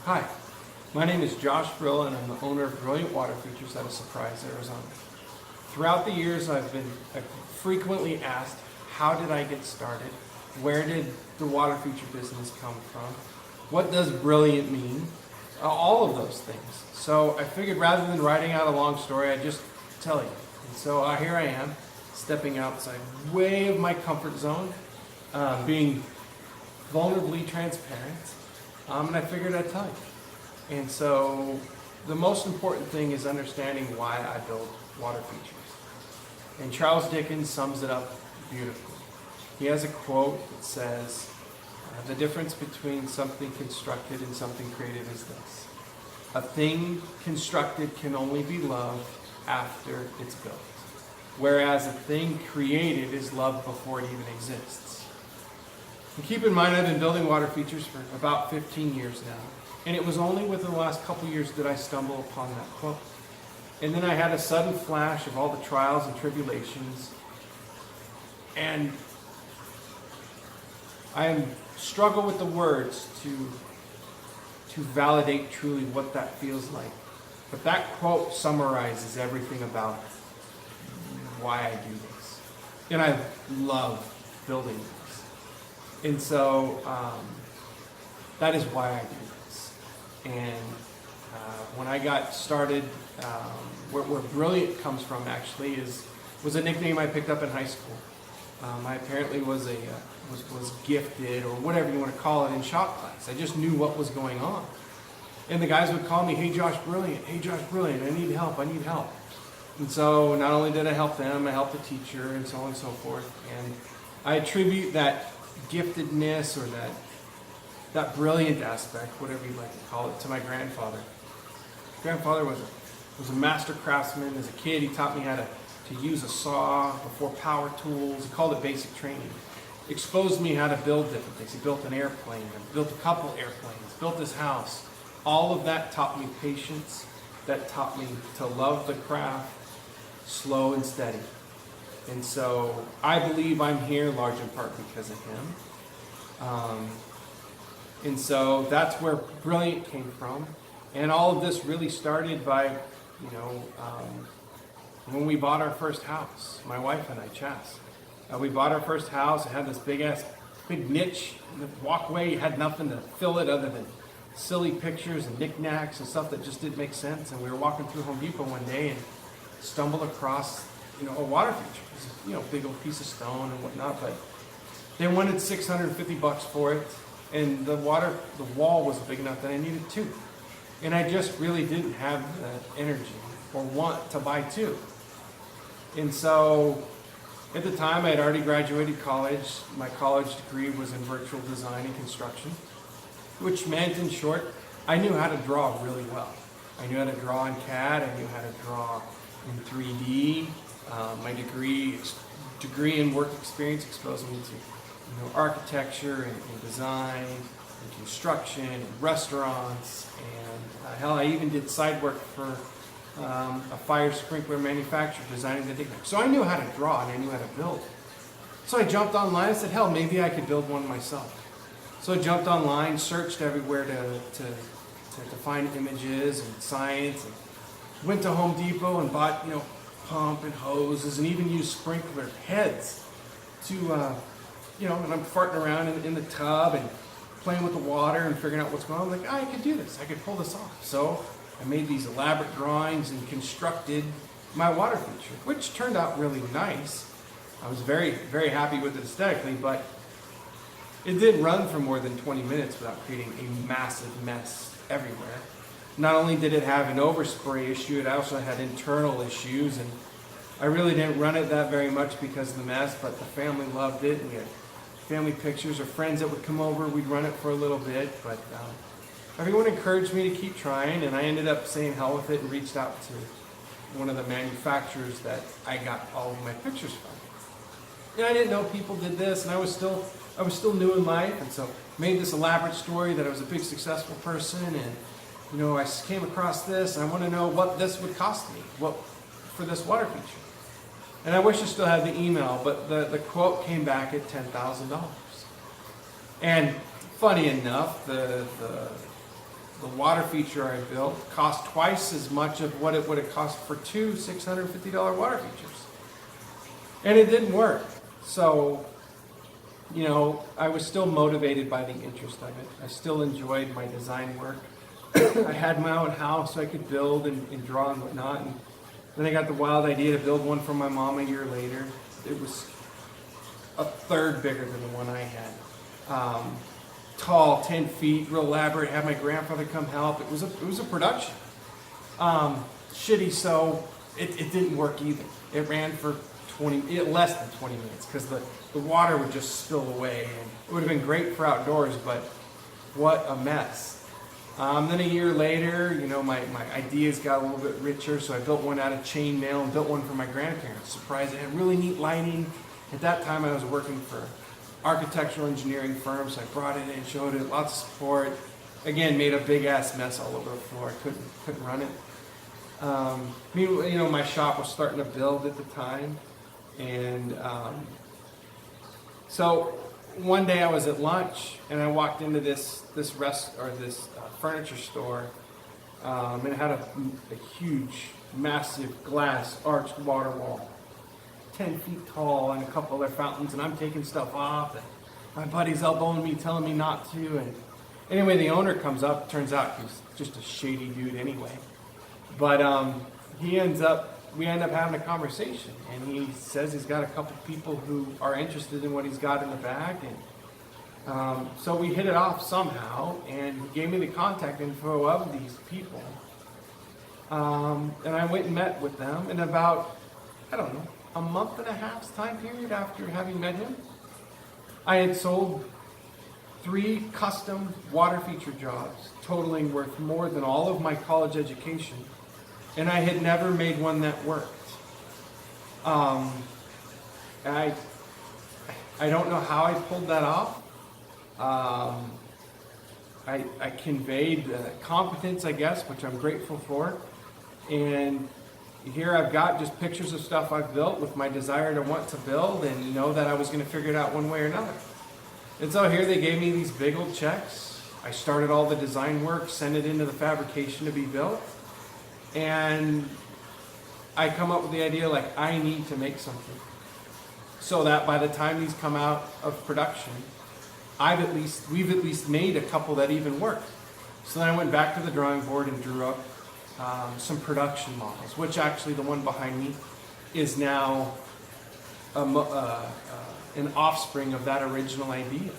Hi, my name is Josh Brill and I'm the owner of Brilliant Water Features out of Surprise, Arizona. Throughout the years I've frequently asked, how did I get started? Where did the water feature business come from? What does brilliant mean? All of those things. So I figured rather than writing out a long story, I'd just tell you. And so here I am, stepping outside way of my comfort zone, being vulnerably transparent, and I figured I'd tell you. And so the most important thing is understanding why I build water features. And Charles Dickens sums it up beautifully. He has a quote that says, the difference between something constructed and something created is this: a thing constructed can only be loved after it's built, whereas a thing created is loved before it even exists. And keep in mind, I've been building water features for about 15 years now, and it was only within the last couple years that I stumbled upon that quote. And then I had a sudden flash of all the trials and tribulations, and I struggle with the words to validate truly what that feels like. But that quote summarizes everything about why I do this. And I love building this. And so that is why I do this. And when I got started, where Brilliant comes from actually was a nickname I picked up in high school. I apparently was gifted, or whatever you want to call it, in shop class. I just knew what was going on. And the guys would call me, "Hey Josh Brilliant, hey Josh Brilliant, I need help. And so not only did I help them, I helped the teacher, and so on and so forth. And I attribute that giftedness, or that brilliant aspect, whatever you'd like to call it, to my grandfather. Grandfather was a master craftsman. As a kid, he taught me how to use a saw before power tools. He called it basic training. Exposed me how to build different things. He built an airplane, built a couple airplanes, built this house. All of that taught me patience. That taught me to love the craft, slow and steady. And so I believe I'm here large in part because of him. And so that's where Brilliant came from. And all of this really started by, when we bought our first house, my wife and I, Chas. We bought our first house. It had this big niche in the walkway. You had nothing to fill it other than silly pictures and knickknacks and stuff that just didn't make sense. And we were walking through Home Depot one day and stumbled across, a water feature. It was a big old piece of stone and whatnot, but they wanted $650 for it, and the wall was big enough that I needed two. And I just really didn't have the energy or want to buy two. And so at the time, I had already graduated college. My college degree was in virtual design and construction, which meant, in short, I knew how to draw really well. I knew how to draw in CAD. I knew how to draw in 3D. My degree and work experience exposed me to architecture and design and construction and restaurants. And hell, I even did side work for a fire sprinkler manufacturer, designing the knickknack. So I knew how to draw and I knew how to build. So I jumped online and said, hell, maybe I could build one myself. So I jumped online, searched everywhere to find images and science, and went to Home Depot and bought, pump and hoses, and even used sprinkler heads to, and I'm farting around in the tub and playing with the water and figuring out what's going on. I'm like, I could do this. I could pull this off. So I made these elaborate drawings and constructed my water feature, which turned out really nice. I was very, very happy with it aesthetically, but it didn't run for more than 20 minutes without creating a massive mess everywhere. Not only did it have an overspray issue, it also had internal issues, and I really didn't run it that very much because of the mess, but the family loved it. We had family pictures or friends that would come over. We'd run it for a little bit, but everyone encouraged me to keep trying, and I ended up saying hell with it and reached out to one of the manufacturers that I got all of my pictures from. And I didn't know people did this, and I was still new in life, and so made this elaborate story that I was a big successful person, and I came across this, and I want to know what this would cost me, for this water feature. And I wish I still had the email, but the quote came back at $10,000. And funny enough, the The water feature I built cost twice as much of what it would have cost for two $650 water features. And it didn't work. So, I was still motivated by the interest of it. I still enjoyed my design work. I had my own house, so I could build and draw and whatnot. And then I got the wild idea to build one for my mom a year later. It was a third bigger than the one I had. Tall, 10 feet, real elaborate. Had my grandfather come help. It was a production. Shitty, so it didn't work either. It ran for less than 20 minutes because the water would just spill away. And it would have been great for outdoors, but what a mess. Then a year later, my ideas got a little bit richer, so I built one out of chainmail and built one for my grandparents. Surprised, it had really neat lighting. At that time, I was working for an architectural engineering firm, so I brought it in, showed it, lots of support. Again, made a big ass mess all over the floor. I couldn't run it. My shop was starting to build at the time, and so one day I was at lunch and I walked into this furniture store, and it had a huge, massive glass arched water wall, 10 feet tall, and a couple other fountains. And I'm taking stuff off, and my buddy's elbowing me, telling me not to. And anyway, the owner comes up. Turns out he's just a shady dude anyway. But we end up having a conversation, and he says he's got a couple people who are interested in what he's got in the bag, and so we hit it off somehow, and he gave me the contact info of these people, and I went and met with them in about, a month and a half's time period after having met him. I had sold 3 custom water feature jobs, totaling worth more than all of my college education. And I had never made one that worked. I don't know how I pulled that off. I conveyed competence, I guess, which I'm grateful for. And here I've got just pictures of stuff I've built with my desire to want to build and know that I was going to figure it out one way or another. And so here they gave me these big old checks. I started all the design work, sent it into the fabrication to be built. And I come up with the idea, I need to make something so that by the time these come out of production, we've at least made a couple that even work. So then I went back to the drawing board and drew up some production models, which actually the one behind me is now an offspring of that original idea.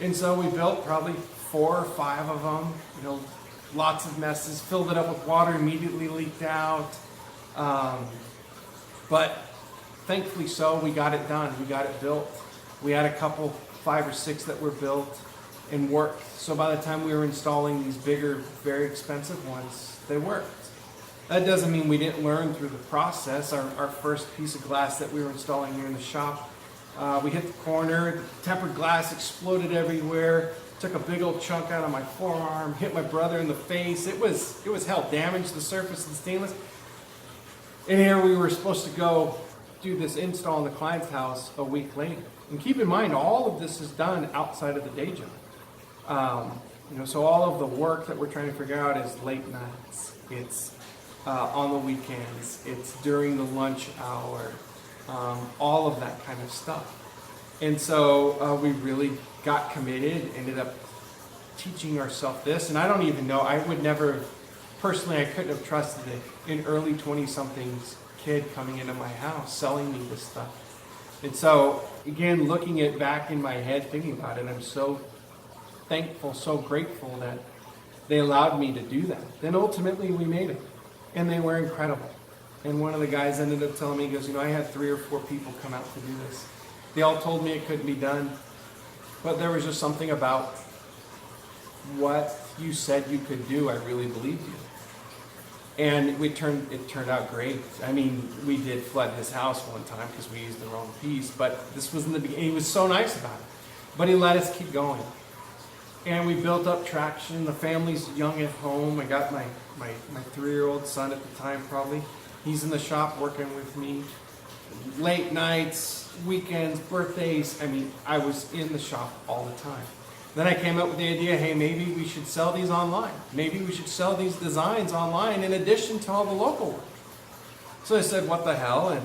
And so we built probably 4 or 5 of them, lots of messes, filled it up with water, immediately leaked out. But thankfully we got it done. We got it built. We had a couple, 5 or 6 that were built and worked. So by the time we were installing these bigger, very expensive ones, they worked. That doesn't mean we didn't learn through the process. Our first piece of glass that we were installing here in the shop, we hit the corner, the tempered glass exploded everywhere. Took a big old chunk out of my forearm, hit my brother in the face. It was hell, damaged the surface of the stainless. And here we were supposed to go do this install in the client's house a week later. And keep in mind, all of this is done outside of the day job. So all of the work that we're trying to figure out is late nights. It's on the weekends. It's during the lunch hour. All of that kind of stuff. And so we really got committed, ended up teaching ourselves this. And I don't even know, I would never, personally, I couldn't have trusted an early 20-somethings kid coming into my house selling me this stuff. And so, again, looking it back in my head, thinking about it, I'm so thankful, so grateful that they allowed me to do that. Then ultimately we made it, and they were incredible. And one of the guys ended up telling me, he goes, I had 3 or 4 people come out to do this. They all told me it couldn't be done. But there was just something about what you said you could do. I really believed you. And it turned out great. I mean, we did flood his house one time because we used the wrong piece. But this was in the beginning. He was so nice about it. But he let us keep going. And we built up traction. The family's young at home. I got my 3-year-old son at the time probably. He's in the shop working with me. Late nights, weekends, birthdays. I mean, I was in the shop all the time. Then I came up with the idea, hey, maybe we should sell these online. Maybe we should sell these designs online in addition to all the local work. So I said, what the hell? And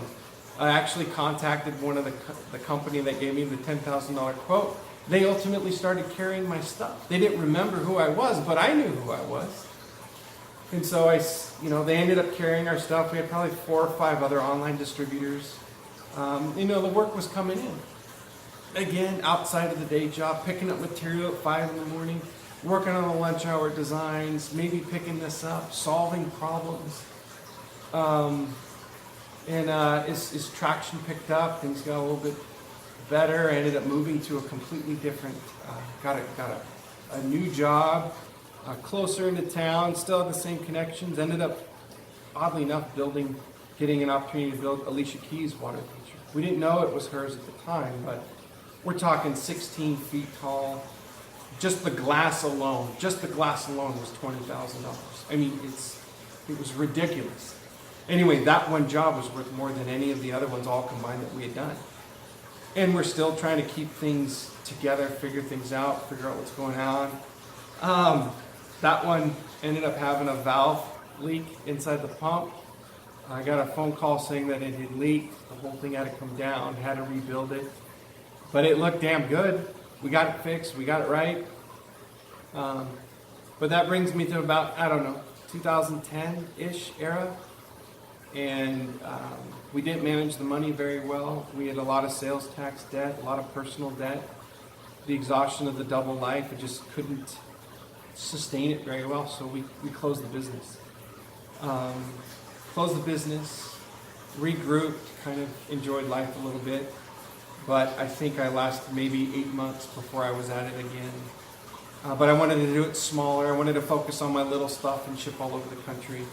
I actually contacted one of the company that gave me the $10,000 quote. They ultimately started carrying my stuff. They didn't remember who I was, but I knew who I was. And so they ended up carrying our stuff. We had probably 4 or 5 other online distributors. The work was coming in. Again, outside of the day job, picking up material at 5 in the morning, working on the lunch hour designs, maybe picking this up, solving problems. As traction picked up, things got a little bit better. I ended up moving to a completely different, got a new job, closer into town, still had the same connections. Ended up, oddly enough, getting an opportunity to build Alicia Keys' water feature. We didn't know it was hers at the time, but we're talking 16 feet tall. Just the glass alone was $20,000. I mean, it was ridiculous. Anyway, that one job was worth more than any of the other ones all combined that we had done. And we're still trying to keep things together, figure things out, figure out what's going on. That one ended up having a valve leak inside the pump. I got a phone call saying that it had leaked. The whole thing had to come down, had to rebuild it. But it looked damn good. We got it fixed, we got it right. But that brings me to about, 2010-ish era. And we didn't manage the money very well. We had a lot of sales tax debt, a lot of personal debt. The exhaustion of the double life, it just couldn't sustain it very well, so we closed the business. Regrouped, kind of enjoyed life a little bit. But I think I lasted maybe 8 months before I was at it again. But I wanted to do it smaller. I wanted to focus on my little stuff and ship all over the country.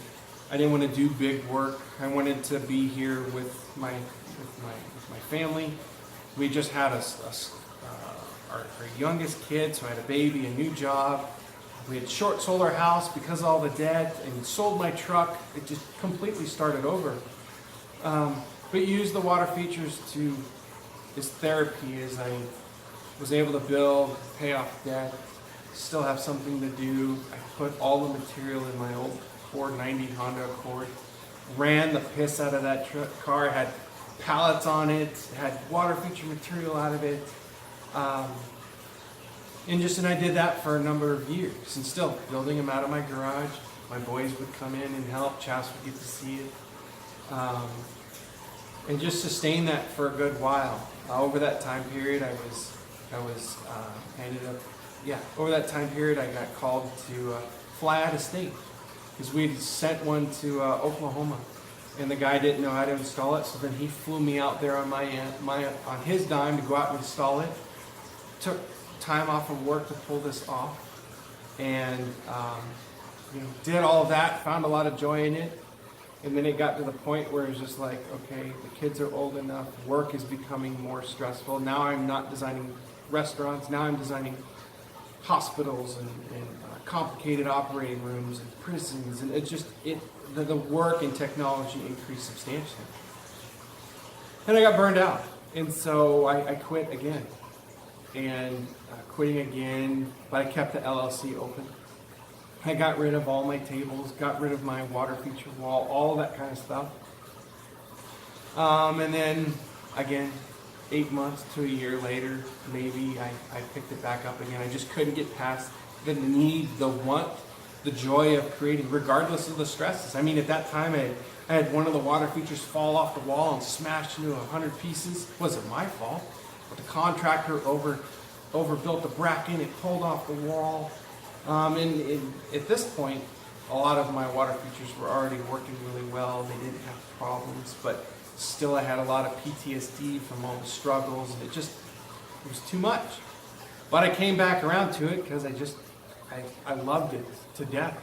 I didn't want to do big work. I wanted to be here with my family. We just had our youngest kid, so I had a baby, a new job. We had short sold our house because of all the debt, and sold my truck. It just completely started over. But used the water features as therapy, as I was able to build, pay off debt, still have something to do. I put all the material in my old 490 Honda Accord, ran the piss out of that car, had pallets on it, had water feature material out of it. And I did that for a number of years, and still building them out of my garage. My boys would come in and help. Chas would get to see it. And just sustained that for a good while. Over that time period, over that time period, I got called to fly out of state because we had sent one to Oklahoma, and the guy didn't know how to install it. So then he flew me out there on on his dime to go out and install it. Took time off of work to pull this off, and did all of that. Found a lot of joy in it. And then it got to the point where it was just like, okay, the kids are old enough, work is becoming more stressful. Now I'm not designing restaurants, now I'm designing hospitals and complicated operating rooms and prisons. And the work and technology increased substantially. And I got burned out. And so I quit again. And quitting again, but I kept the LLC open. I got rid of all my tables, got rid of my water feature wall, all that kind of stuff. And then, again, 8 months to a year later, maybe I picked it back up again. I just couldn't get past the need, the want, the joy of creating, regardless of the stresses. I mean, at that time, I had one of the water features fall off the wall and smash into 100 pieces. It wasn't my fault, but the contractor overbuilt the bracket, it pulled off the wall. And at this point, a lot of my water features were already working really well. They didn't have problems, but still I had a lot of PTSD from all the struggles, and it was too much. But I came back around to it because I loved it to death.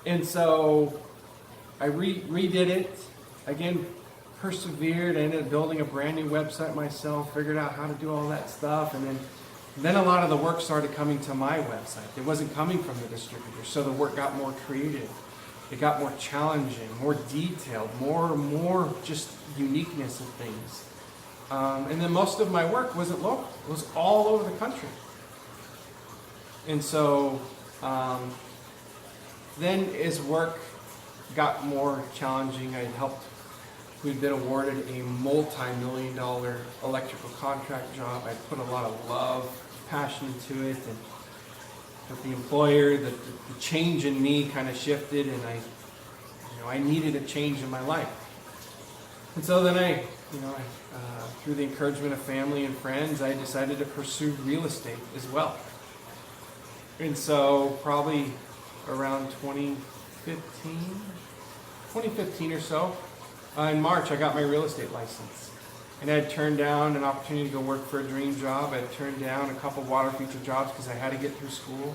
And so I redid it, again, persevered. I ended up building a brand new website myself, figured out how to do all that stuff, and then a lot of the work started coming to my website. It wasn't coming from the distributor, so the work got more creative. It got more challenging, more detailed, more just uniqueness of things. And then most of my work wasn't local. It was all over the country. And so then as work got more challenging, we'd been awarded a multi-million-dollar electrical contract job. I put a lot of love, passion into it, and with the employer, the change in me kind of shifted, and I needed a change in my life. And so then through the encouragement of family and friends, I decided to pursue real estate as well. And so probably around 2015 or so, in March, I got my real estate license. And I had turned down an opportunity to go work for a dream job. I had turned down a couple water feature jobs because I had to get through school.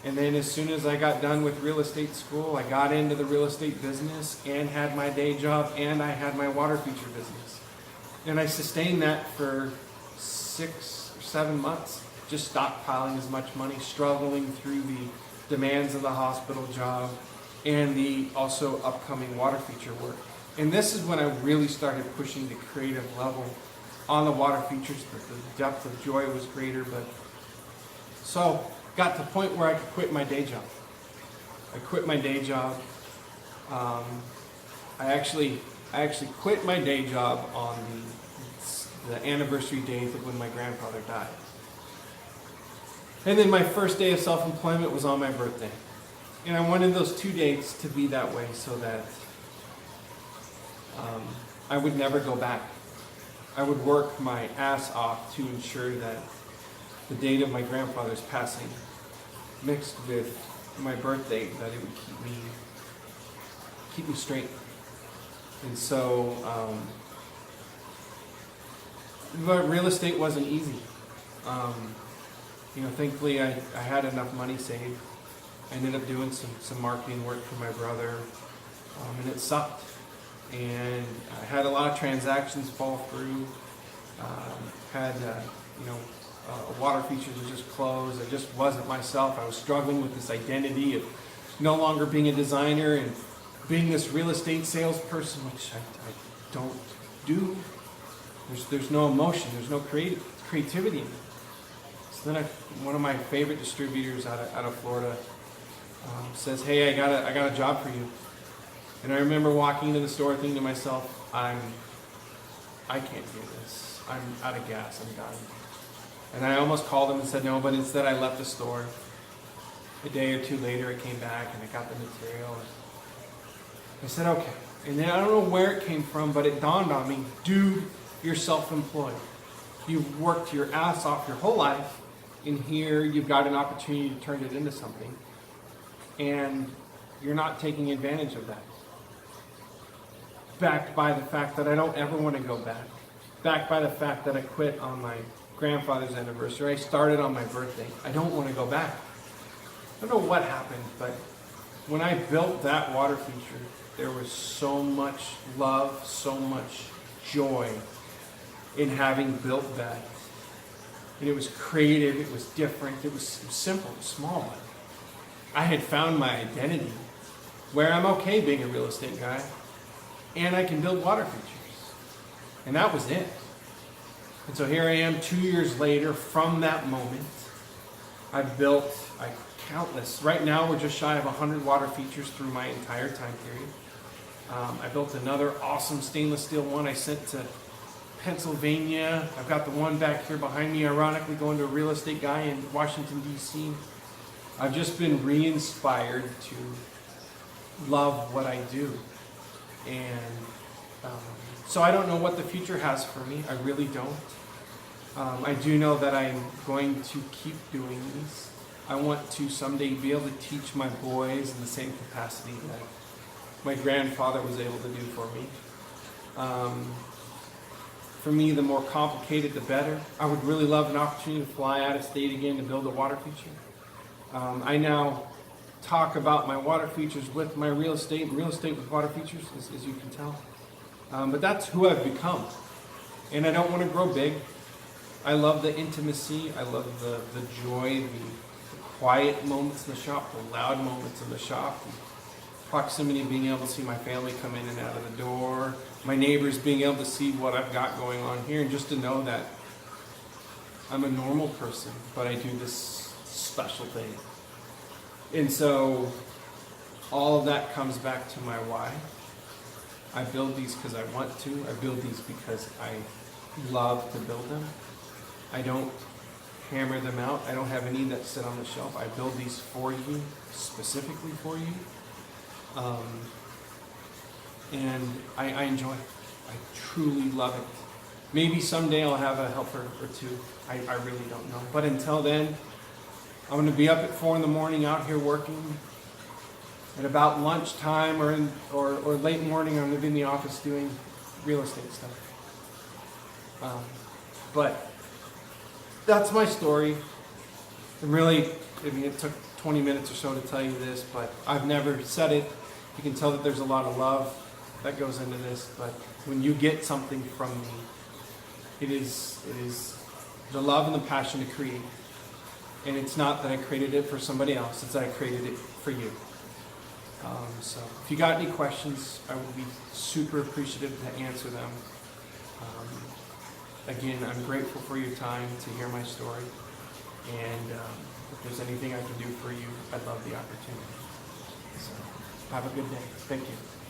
And then as soon as I got done with real estate school, I got into the real estate business and had my day job, and I had my water feature business. And I sustained that for 6 or 7 months, just stockpiling as much money, struggling through the demands of the hospital job and the also upcoming water feature work. And this is when I really started pushing the creative level on the water features. The depth of joy was greater, but so got to the point where I could quit my day job. I quit my day job. I actually quit my day job on the anniversary date of when my grandfather died. And then my first day of self-employment was on my birthday. And I wanted those 2 dates to be that way so that I would never go back. I would work my ass off to ensure that the date of my grandfather's passing mixed with my birthday, that it would keep me straight. And so, but real estate wasn't easy. Thankfully I had enough money saved. I ended up doing some marketing work for my brother, and it sucked. And I had a lot of transactions fall through. Water features was just closed. I just wasn't myself. I was struggling with this identity of no longer being a designer and being this real estate salesperson, which I don't do. There's no emotion. There's no creativity in it. So then one of my favorite distributors out of Florida says, "Hey, I got a job for you." And I remember walking into the store thinking to myself, I can't do this. I'm out of gas. I'm done. And I almost called him and said no, but instead I left the store. A day or two later, I came back and I got the material. And I said, okay. And then I don't know where it came from, but it dawned on me, dude, you're self-employed. You've worked your ass off your whole life, and here you've got an opportunity to turn it into something. And you're not taking advantage of that. Backed by the fact that I don't ever want to go back. Backed by the fact that I quit on my grandfather's anniversary. I started on my birthday. I don't want to go back. I don't know what happened, but when I built that water feature, there was so much love, so much joy in having built that. And it was creative, it was different, it was simple, small. But I had found my identity where I'm okay being a real estate guy and I can build water features. And that was it. And so here I am 2 years later from that moment. I've built countless. Right now we're just shy of 100 water features through my entire time period. I built another awesome stainless steel one I sent to Pennsylvania. I've got the one back here behind me, ironically going to a real estate guy in Washington, D.C. I've just been re-inspired to love what I do. And so I don't know what the future has for me. I really don't. I do know that I'm going to keep doing these. I want to someday be able to teach my boys in the same capacity that my grandfather was able to do for me. For me, the more complicated, the better. I would really love an opportunity to fly out of state again to build a water feature. I now talk about my water features with my real estate, and real estate with water features, as you can tell. But that's who I've become. And I don't want to grow big. I love the intimacy. I love the joy, the quiet moments in the shop, the loud moments in the shop, the proximity of being able to see my family come in and out of the door, my neighbors being able to see what I've got going on here, and just to know that I'm a normal person, but I do this special thing. And so all of that comes back to my why. I build these because I want to. I build these because I love to build them. I don't hammer them out. I don't have any that sit on the shelf. I build these for you, specifically for you. And I enjoy it. I truly love it. Maybe someday I'll have a helper or two. I really don't know. But until then, I'm going to be up at 4 in the morning out here working. At about lunchtime or late morning, I'm going to be in the office doing real estate stuff. But that's my story. And really, it took 20 minutes or so to tell you this, but I've never said it. You can tell that there's a lot of love that goes into this, but when you get something from me, it is the love and the passion to create. And it's not that I created it for somebody else, it's that I created it for you. So if you got any questions, I would be super appreciative to answer them. Again, I'm grateful for your time to hear my story. And if there's anything I can do for you, I'd love the opportunity. So have a good day. Thank you.